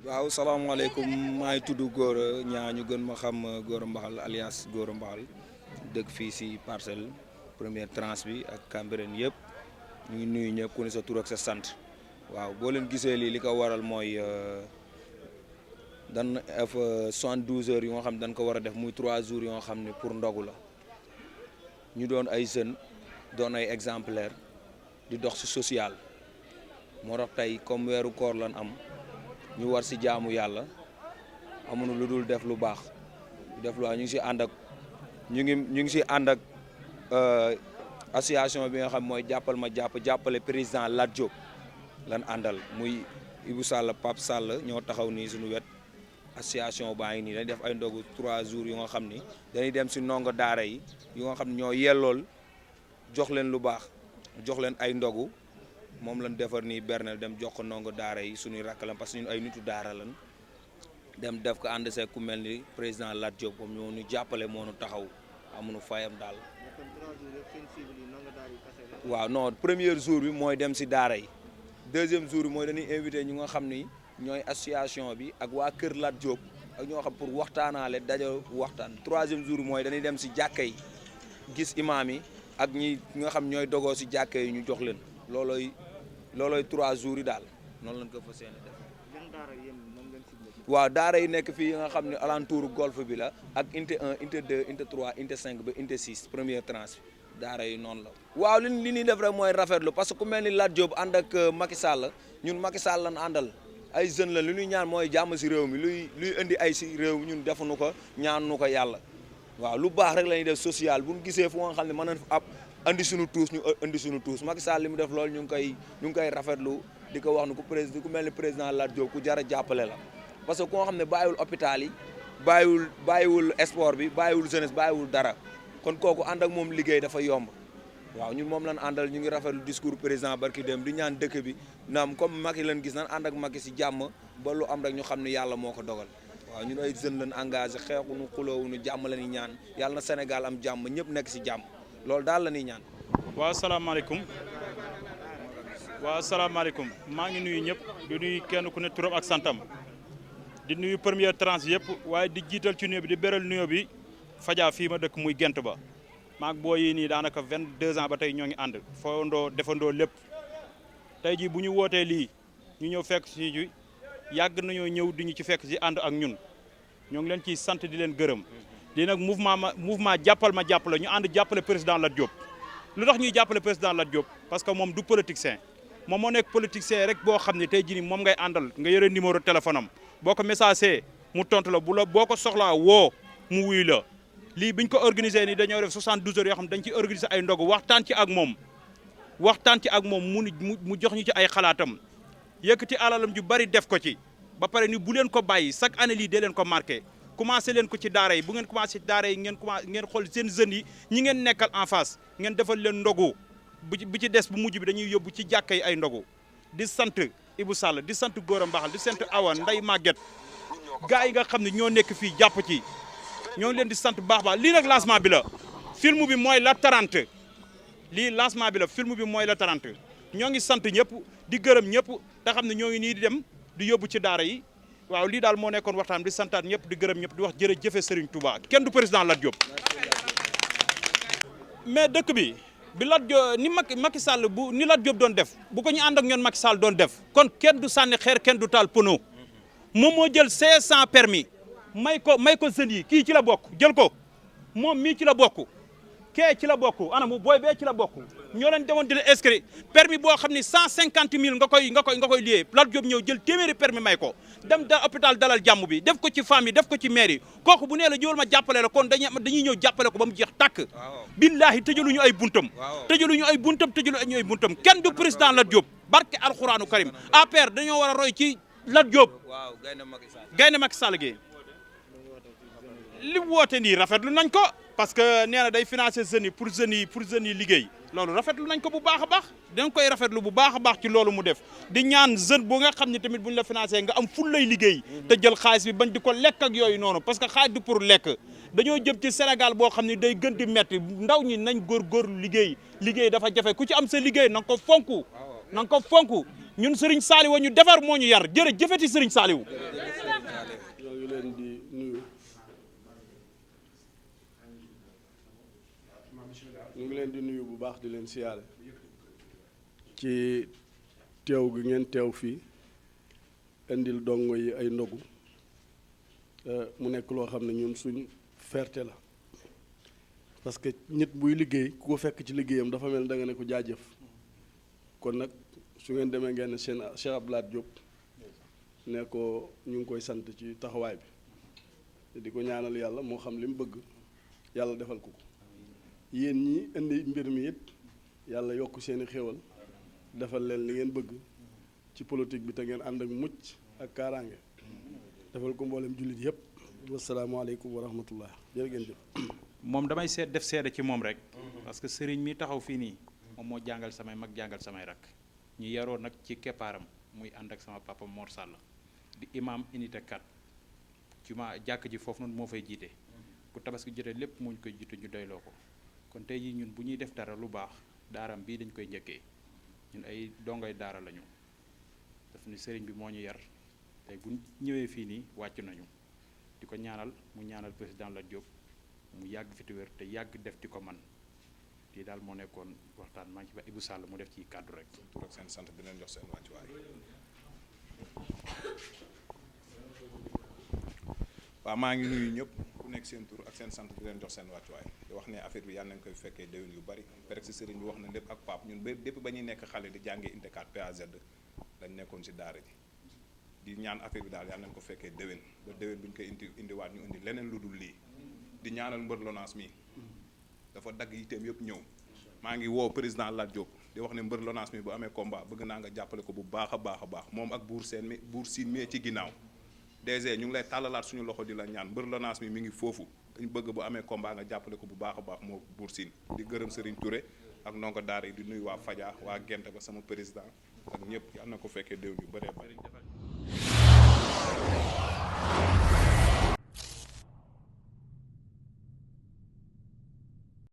waaw salaamaaleykum maa ngi tudd Gora ñaa ñu gën ma xam Gora Mbaxal alias Gora Mbaxal dëkk fii si parcelle première tranche bi ak Cambérène yëpp ñu ngi nuyu ñëpp ku ne sa tur ak sa sant waaw boo leen gisee lii li ko waral mooy dan def 72 heures yu nga xam dañ ko war a def muy 3 jours yoo xam ne pour ndogu la ñu doon ay jeunes doon ay exemplaire di dox si social moo tax tey comme weeru koor lan am ñu war si jaamu yàlla amuñu lu dul def lu baax def lu baax ñu ngi si ànd ak ñu ngi si ànd ak association bi nga xam mooy jàppal ma jàppale président Lat Diop lan àndal muy Ibou Sall Pape Sall ñoo taxaw nii suñu wet association baa ngi nii dañuy def ay ndogu 3 jours yu nga xam ni dañuy dem si ndongo daara yi yu nga xam ne ñoo yellool jox leen lu baax jox leen ay ndogu moom lañ defar nii bernel dem jox ko ndongo daara yi suñuy rakk lan parce que ñun ay nitu daara lan dem def ko ànd see ku mel ni président Lat Diop moom ñoo ñu jàppale moo ñu taxaw amuñu fayam daal. waaw non premier jour bi mooy dem si daara yi deuxième jour bi mooy dañuy invité ñu nga xam ni ñooy association bi ak waa Kër Lat Diop ak ñoo xam pour waxtaanaale dajo waxtaan troisième jour bi mooy dañuy dem si jàkka yi gis imaam yi ak ñi nga xam ñooy dogoo si jàkka yi ñu jox leen loolooy 3 jours yi daal noonu lañ ko fas yéene def. waaw daara yi nekk fii nga xam ne alentour golf bi la ak unité 1 unité 2 unité 3 unité 5 ba unité 6 première tranche daara yi noonu la. waaw li ñuy def rek mooy rafetlu parce que ku mel ni Lat Diop ànd ak Macky Sall ñun Macky Sall lañ àndal ay jeunes la li ñuy ñaan mooy jàmm si réew mi luy indi ay si réew mi ñun defuñu ko ñaanu ko yàlla waaw lu baax rek la ñuy def social bu ñu gisee fu nga xam ne mën nañ ab andi suñu tuus ñu andi suñu tuus Macky Sall li mu def loolu ñu ngi koy rafetlu di ko wax ne ku mel ni président Lat Diop ku jar a jàppale la parce que ku nga xam ne bàyyiwul hôpital yi bàyyiwul sport bi bàyyiwul jeunesse bàyyiwul dara kon kooku ànd ak moom liggéey dafa yomb waaw ñun moom lañ àndal ñu ngi rafetlu discours président barki dem di ñaan dëkk bi naam comme Macky lañ gis nan ànd ak Macky si jàmm ba lu am rek ñu xam ne yàlla moo ko dogal waaw ñun ay jeunes lañ engagé xeexuñu xuloowuñu jàmm la ñuy ñaan yàlla na Sénégal am jàmm ñëpp nekk si jàmm loolu daal la ñuy ñaan. waaw salaamaaleykum maa ngi nuyu ñëpp di nuyu kenn ku ne turam ak santam di nuyu première tranche yëpp waaye di jiital ci nuyoo bi di beral nuyoo bi Fadia fii ma dëkk muy Gent ba maag boo yi nii daanaka 22 ans ba tey ñoo ngi ànd fowandoo defandoo lépp tey jii bu ñu wootee lii ñu ñëw fekk si ji yàgg nañoo ñëw di ñu ci fekk si ànd ak ñun ñoo ngi leen ciy sant di leen gërëm lii nag mouvement jàppal ma jàppale ñu ànd jàppale président Lat Diop lu tax ñuy jàppale président Lat Diop parce que moom du politicien moom moo nekk politicien rek boo xam ne tey jii nii moom ngay àndal nga yore numéro téléphone am boo ko messagé mu tontu la boo ko soxlaa woo mu wuy la lii biñ ko organisé nii dañoo def 72 heures yoo xam dañ ci organiser ay ndogu waxtaan ci ak moom mu jox ñu ci ay xalaatam yëkkati alalam ju bari def ko ci ba pare ni bu leen ko bàyyi chaque année lii dee leen ko marqué commencé leen ko ci daara yi bu ngeen commencé ci daara yi ngeen xool seen jeunes yi ñi ngeen nekkal en face ngeen defal leen ndogu bu ci des bu mujj bi dañuy yóbbu ci jàkka yi ay ndogu di sant Ibou Sall di sant Gora Mbaxal di sant Awa Ndeye Maguette gars yi nga xam ne ñoo nekk fii jàpp ci ñoo ngi leen di sant baax lii nag lancement bi la film bi mooy la 30 lii lancement bi la film bi mooy la 30 ñoo ngi sant ñëpp di gërëm ñëpp te xam ne ñoo ngi nii di dem di yóbbu ci daara yi waaw lii daal moo nekkoon waxtaan di santaat ñëpp di gërëm ñëpp di wax jërëjëf Serigne Touba kenn du président Lat Diop. mais dëkk bi Lat Diop ni Macky Sall ni Lat Diop doon def bu ko ñu ànd ak ñoon Macky Sall doon def kon kenn du sànni xeer kenn du taal pono moom moo jël 500 permis may ko jeunes yi kii ci la bokk jël ko moom mii ci la bokk kee ci la bokk ana mu booy bee ci la bokk ñoo leen demoon di la inscrit permis boo xam ni 150 000 nga koy liyee Lat Diop ñëw jël téeméeri permis may ko dem da hôpital dalal jàmm bi def ko ci famille def ko ci mairie kooku bu nee la ñëwal ma jàppale la kon dañuy ñëw jàppale ko ba mu jeex tàkk billaahi tëjaluñu ay buntam tëjaluñu ay buntam kenn du président Lat Diop barke alxuraanu karim APR dañoo war a roy ci Lat Diop gaynde Macky Sall gi li woote nii rafetlu nañ ko parce que nee na day financer jeunes yi pour jeunes yi liggéey loolu rafetlu nañ ko bu baax a baax dañ koy rafetlu bu baax a baax ci loolu mu def di ñaan jeune bu nga xam ne tamit bu ñu la financé nga am ful lay liggéey te jël xaalis bi bañ di ko lekk ak yooyu noonu parce que xaalis du pour lekk dañoo jëm ci Sénégal boo xam ne day gën di metti ndaw ñi nañ góorgóorlu liggéey dafa jafe ku ci am sa liggéey na nga ko fonk ñun Serigne Saliou ñu defar moo ñu yar jërëjëfati Serigne Saliou. ñoo ngi leen di nuyu ñu ngi leen di nuyu bu baax di leen siyaare ci teew gi ngeen teew fii indil dongo yi ay ndogu mu nekk loo xam ne ñun suñ fierté la parce que nit buy liggéey ku ko fekk ci liggéeyam dafa mel da nga ne ko jaajëf kon nag su ngeen demee ngeen seen Cheikh Abdoulaye Diop ne ko ñu ngi koy sant ci taxawaay bi di ko ñaanal yàlla moo xam li mu bëgg yàlla defal ko yéen ñi indi mbir mi it yàlla yokk seeni xéwal defal leen li ngeen bëgg ci politique bi te ngeen ànd ak mucc ak kaaraange defal ko mboolem jullit yëpp wasalaamaaleykum wa rahmatullah jërë ngeen jëf. moom damay def seede ci moom rek parce que sëriñ mi taxaw fii nii moom moo jàngal samay mag jàngal samay rakk ñu yaroo nag ci keppaaram muy ànd ak sama papa Mor Sall di imam unité 4 ci ma jàkk ji foofu noonu moo fay jiite ku tabaski jotee lépp moo ñu koy jiite ñu doyloo ko kon tey jii ñun bu ñuy def dara lu baax daaram bii dañ koy njëkkee ñun ay dongay daara lañu daf ni sëriñ bi moo ñu yar tey bu ñëwee fii nii wàcc nañu di ko ñaanal mu ñaanal président Lat Diop mu yàgg fi te wér te yàgg def di ko man lii daal moo nekkoon waxtaan maa ngi ci ba Ibou Sall mu def ci kàddu rek. tur ak seen sant di leen jox seen wàccuwaay. waaw maa ngi nuyu ñëpp ku nekk seen tur ak seen sant di leen jox seen wàccuwaay di wax ne affaire bi yàlla nañ koy fekkee déwén yu bari presque sëriñ bi wax na lépp ak Pape ñun bépp ba ñuy nekk xale di jàngee Unité 4 PAZ dañ nekkoon si daara ji di ñaan affaire bi daal yàlla nañ ko fekkee déwén ba déwén bu ñu koy indiwaat ñu indi leneen lu dul lii di ñaanal mbër Lonase mi dafa dagg yiteem yëpp ñëw maa ngi woo président Lat Diop di wax ne mbër Lonase mi bu amee combat bëgg naa nga jàppale ko bu baax a baax moom ak buur siin mi ci ginnaaw DG ñu ngi lay tàllalaat suñu loxo di la ñaan mbër Lonase mi ngi foofu dañu bëgg bu amee combat nga jàppale ko bu baax a baax moo buur siin di gërëm Serigne Touré ak ndongo daara yi di nuyu waa Fadia waa Gent ba sama président ak ñëpp yal na ko fekkee déw ñu bëree bëri